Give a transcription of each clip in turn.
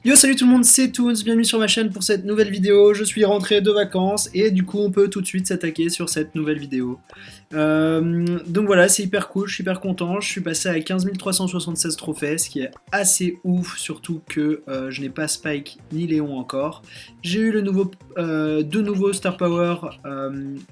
Yo, salut tout le monde, c'est Toons, bienvenue sur ma chaîne pour cette nouvelle vidéo. Je suis rentré de vacances et du coup on peut tout de suite s'attaquer sur cette nouvelle vidéo. Donc voilà, c'est hyper cool, je suis hyper content. Je suis passé à 15 376 trophées, ce qui est assez ouf, surtout que je n'ai pas Spike ni Léon encore. J'ai eu deux nouveaux Star Power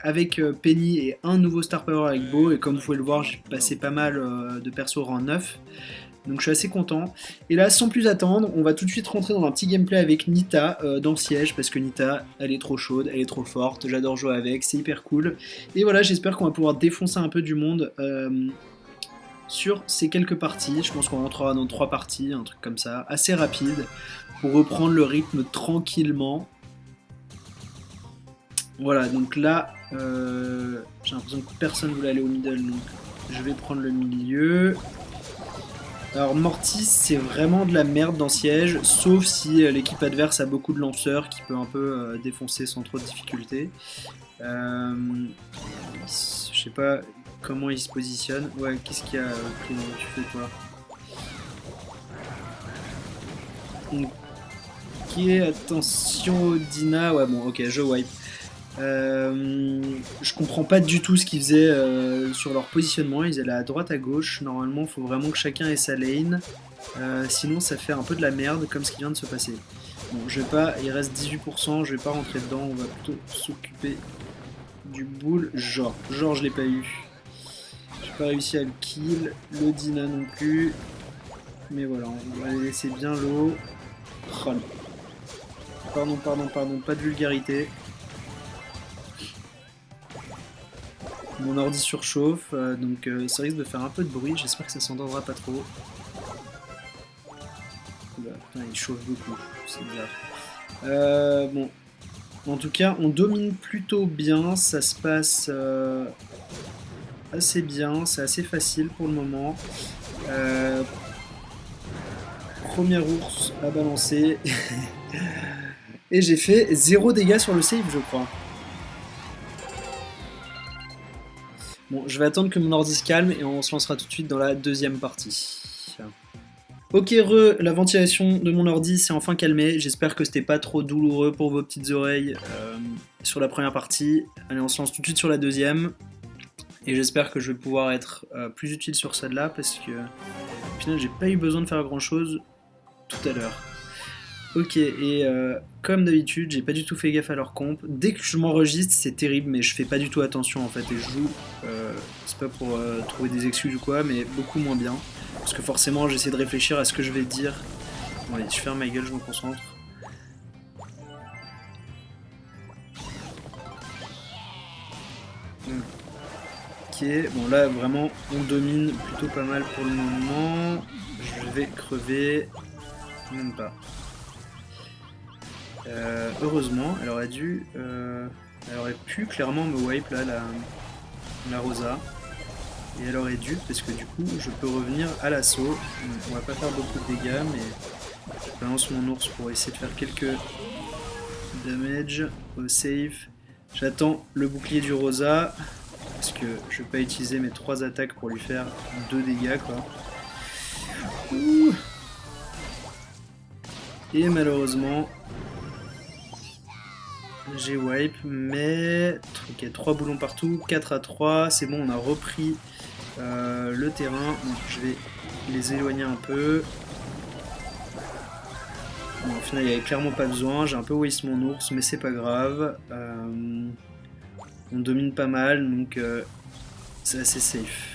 avec Penny et un nouveau Star Power avec Beau. Et comme vous pouvez le voir, j'ai passé pas mal de persos rang 9. Donc je suis assez content. Et là, sans plus attendre, on va tout de suite rentrer dans un petit gameplay avec Nita dans Siège, parce que Nita, elle est trop chaude, elle est trop forte, j'adore jouer avec, c'est hyper cool. Et voilà, j'espère qu'on va pouvoir défoncer un peu du monde sur ces quelques parties. Je pense qu'on rentrera dans 3 parties, un truc comme ça, assez rapide, pour reprendre le rythme tranquillement. Voilà, donc là, j'ai l'impression que personne voulait aller au middle, donc je vais prendre le milieu. Alors Mortis c'est vraiment de la merde dans Siège, sauf si l'équipe adverse a beaucoup de lanceurs qui peut un peu défoncer sans trop de difficulté. Je sais pas comment il se positionne. Ouais, qu'est-ce qu'il y a Primo, tu fais quoi? Ok, attention Dina, ouais bon ok, je wipe. Je comprends pas du tout ce qu'ils faisaient sur leur positionnement, ils allaient à droite à gauche, normalement il faut vraiment que chacun ait sa lane, sinon ça fait un peu de la merde comme ce qui vient de se passer. Bon je vais pas, il reste 18%, je vais pas rentrer dedans, on va plutôt s'occuper du bull, genre je l'ai pas eu. J'ai pas réussi à le kill, le Dina non plus, mais voilà, on va les laisser bien low. Oh, pardon, pas de vulgarité. Mon ordi surchauffe, donc ça risque de faire un peu de bruit, j'espère que ça s'entendra pas trop. Oula, putain, il chauffe beaucoup, c'est bizarre. Bon, en tout cas, on domine plutôt bien, ça se passe assez bien, c'est assez facile pour le moment. Premier ours à balancer. Et j'ai fait 0 dégâts sur le save, je crois. Bon, je vais attendre que mon ordi se calme et on se lancera tout de suite dans la deuxième partie. Ok, la ventilation de mon ordi s'est enfin calmée. J'espère que c'était pas trop douloureux pour vos petites oreilles sur la première partie. Allez, on se lance tout de suite sur la deuxième. Et j'espère que je vais pouvoir être plus utile sur celle-là parce que au final, j'ai pas eu besoin de faire grand chose tout à l'heure. Ok, et comme d'habitude, j'ai pas du tout fait gaffe à leur comp. Dès que je m'enregistre, c'est terrible, mais je fais pas du tout attention en fait. Et je joue, c'est pas pour trouver des excuses ou quoi, mais beaucoup moins bien. Parce que forcément, j'essaie de réfléchir à ce que je vais dire. Bon, allez, je ferme ma gueule, je me concentre. Ok, bon là, vraiment, on domine plutôt pas mal pour le moment. Je vais crever. Même pas. Heureusement, elle aurait dû... elle aurait pu clairement me wipe là, la Rosa. Et elle aurait dû, parce que du coup, je peux revenir à l'assaut. On va pas faire beaucoup de dégâts, mais je balance mon ours pour essayer de faire quelques damage au save. J'attends le bouclier du Rosa, parce que je vais pas utiliser mes 3 attaques pour lui faire 2 dégâts, quoi. Ouh. Et malheureusement, j'ai wipe, mais ok, 3 boulons partout, 4 à 3, c'est bon, on a repris le terrain, donc je vais les éloigner un peu. Bon, au final, il n'y avait clairement pas besoin, j'ai un peu waste mon ours, mais c'est pas grave. On domine pas mal, donc c'est assez safe.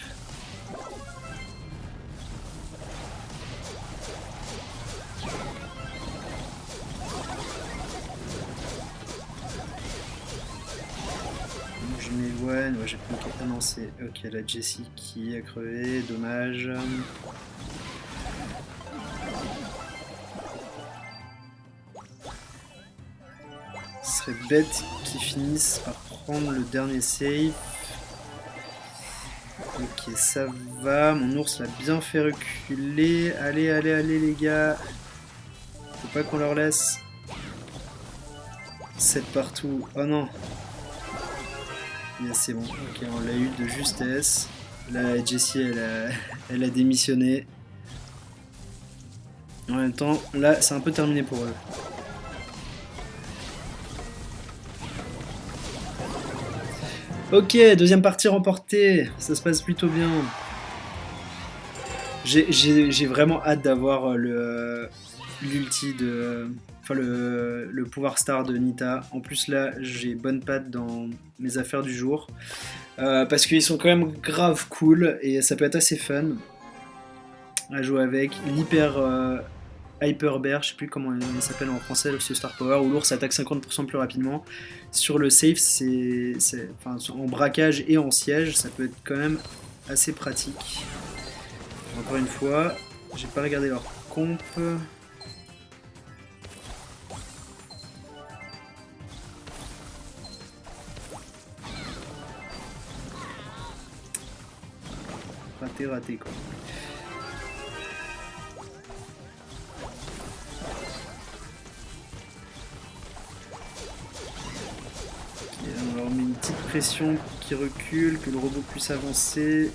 Je m'éloigne, ouais, j'ai planqué. Ah non, c'est ok, la Jessie qui a crevé, dommage. Ce serait bête qu'ils finissent par prendre le dernier save. Ok, ça va, mon ours l'a bien fait reculer. Allez, les gars. Faut pas qu'on leur laisse. 7 partout. Oh non. Yeah, c'est bon, ok, on l'a eu de justesse. Là, Jessie, elle a démissionné. En même temps, là, c'est un peu terminé pour eux. Ok, deuxième partie remportée. Ça se passe plutôt bien. J'ai vraiment hâte d'avoir l'ulti de... Enfin, le pouvoir star de Nita. En plus, là, j'ai bonne patte dans mes affaires du jour. Parce qu'ils sont quand même grave cool et ça peut être assez fun à jouer avec. L'hyper Hyper Bear, je sais plus comment il s'appelle en français, ce Star Power, où l'ours attaque 50% plus rapidement. Sur le safe, enfin, en braquage et en siège, ça peut être quand même assez pratique. Encore une fois, j'ai pas regardé leur comp. Raté quoi. On leur met une petite pression qui recule, que le robot puisse avancer.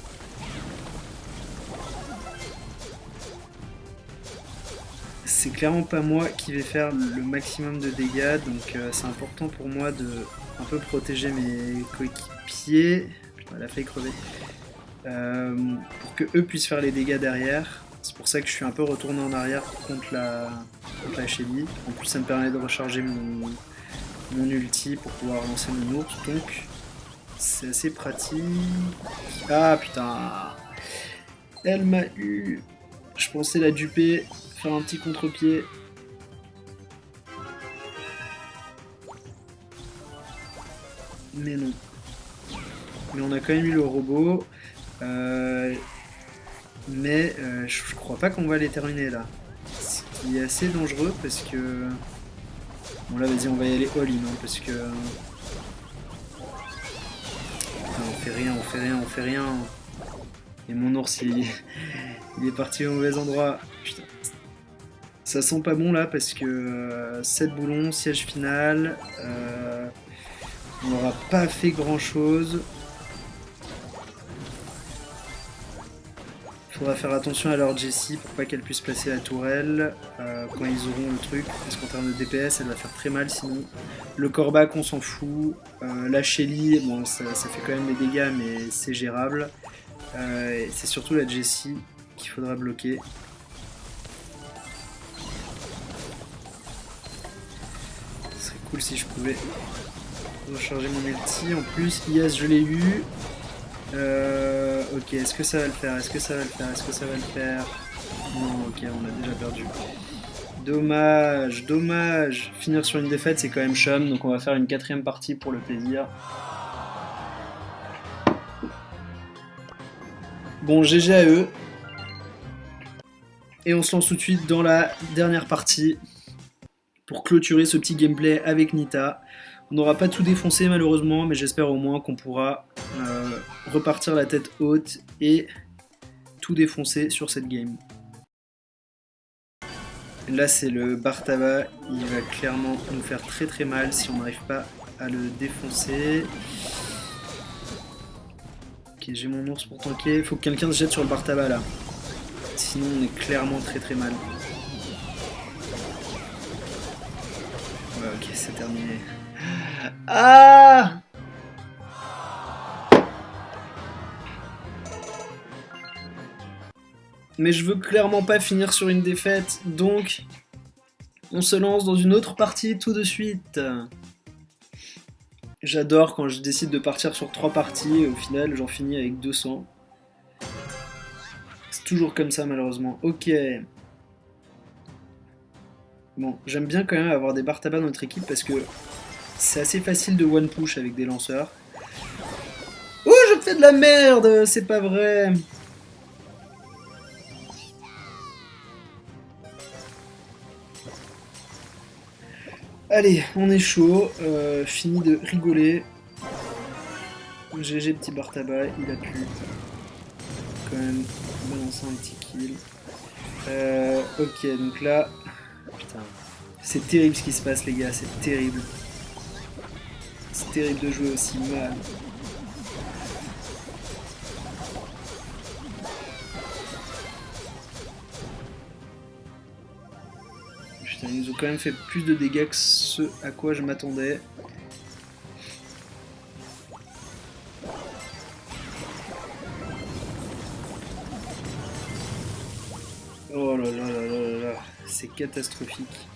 C'est clairement pas moi qui vais faire le maximum de dégâts, donc c'est important pour moi de un peu protéger mes coéquipiers. Putain, elle a failli crever. Pour que eux puissent faire les dégâts derrière. C'est pour ça que je suis un peu retourné en arrière contre la Shelly. En plus, ça me permet de recharger mon ulti pour pouvoir lancer mon ours, donc c'est assez pratique. Ah putain, elle m'a eu. Je pensais la duper, faire un petit contre-pied. Mais non. Mais on a quand même eu le robot. Mais je crois pas qu'on va les terminer là. Ce qui est assez dangereux parce que... Bon là vas-y on va y aller all-in hein, parce que... Putain, on fait rien. Et mon ours il est parti au mauvais endroit. Putain. Ça sent pas bon là parce que 7 boulons, siège final. On n'aura pas fait grand chose. Faudra faire attention à leur Jessie pour pas qu'elle puisse passer la tourelle quand ils auront le truc, parce qu'en termes de DPS elle va faire très mal sinon. Le Corbac on s'en fout, la Shelly, bon ça fait quand même des dégâts mais c'est gérable. C'est surtout la Jessie qu'il faudra bloquer. Ce serait cool si je pouvais recharger mon ulti, en plus Yes je l'ai eu. Ok, est-ce que ça va le faire? Non, ok, on a déjà perdu. Dommage. Finir sur une défaite, c'est quand même chum, donc on va faire une 4ème partie pour le plaisir. Bon, GG à eux. Et on se lance tout de suite dans la dernière partie pour clôturer ce petit gameplay avec Nita. On n'aura pas tout défoncé malheureusement, mais j'espère au moins qu'on pourra repartir la tête haute et tout défoncer sur cette game. Là c'est le Bartaba, il va clairement nous faire très mal si on n'arrive pas à le défoncer. Ok, j'ai mon ours pour tanker, il faut que quelqu'un se jette sur le Bartaba là. Sinon on est clairement très mal. Ouais ok c'est terminé. Ah! Mais je veux clairement pas finir sur une défaite, donc on se lance dans une autre partie tout de suite. J'adore quand je décide de partir sur 3 parties et au final j'en finis avec 200. C'est toujours comme ça malheureusement. Ok. Bon, j'aime bien quand même avoir des Bartaba dans notre équipe parce que c'est assez facile de one push avec des lanceurs. Oh, je fais de la merde, c'est pas vrai. Allez, on est chaud, fini de rigoler. GG petit Bartaba, il a pu quand même balancer un petit kill. Ok, donc là... Putain, c'est terrible ce qui se passe les gars, c'est terrible. C'est terrible de jouer aussi mal. Ils nous ont quand même fait plus de dégâts que ce à quoi je m'attendais. Oh là là là là là là, c'est catastrophique.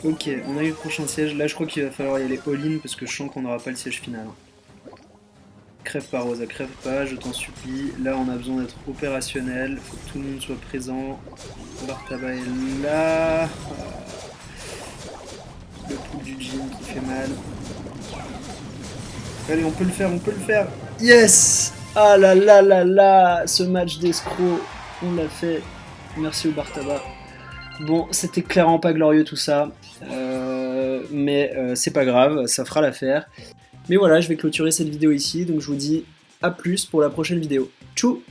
Ok, on a eu le prochain siège. Là, je crois qu'il va falloir y aller all-in parce que je sens qu'on n'aura pas le siège final. Crève pas, Rosa, crève pas, je t'en supplie. Là, on a besoin d'être opérationnel. Faut que tout le monde soit présent. Bartaba est là. Le pool du gym qui fait mal. Allez, on peut le faire, on peut le faire. Yes! Ah là là là là! Ce match d'escroc, on l'a fait. Merci au Bartaba. Bon, c'était clairement pas glorieux tout ça, mais c'est pas grave, ça fera l'affaire. Mais voilà, je vais clôturer cette vidéo ici, donc je vous dis à plus pour la prochaine vidéo. Tchou!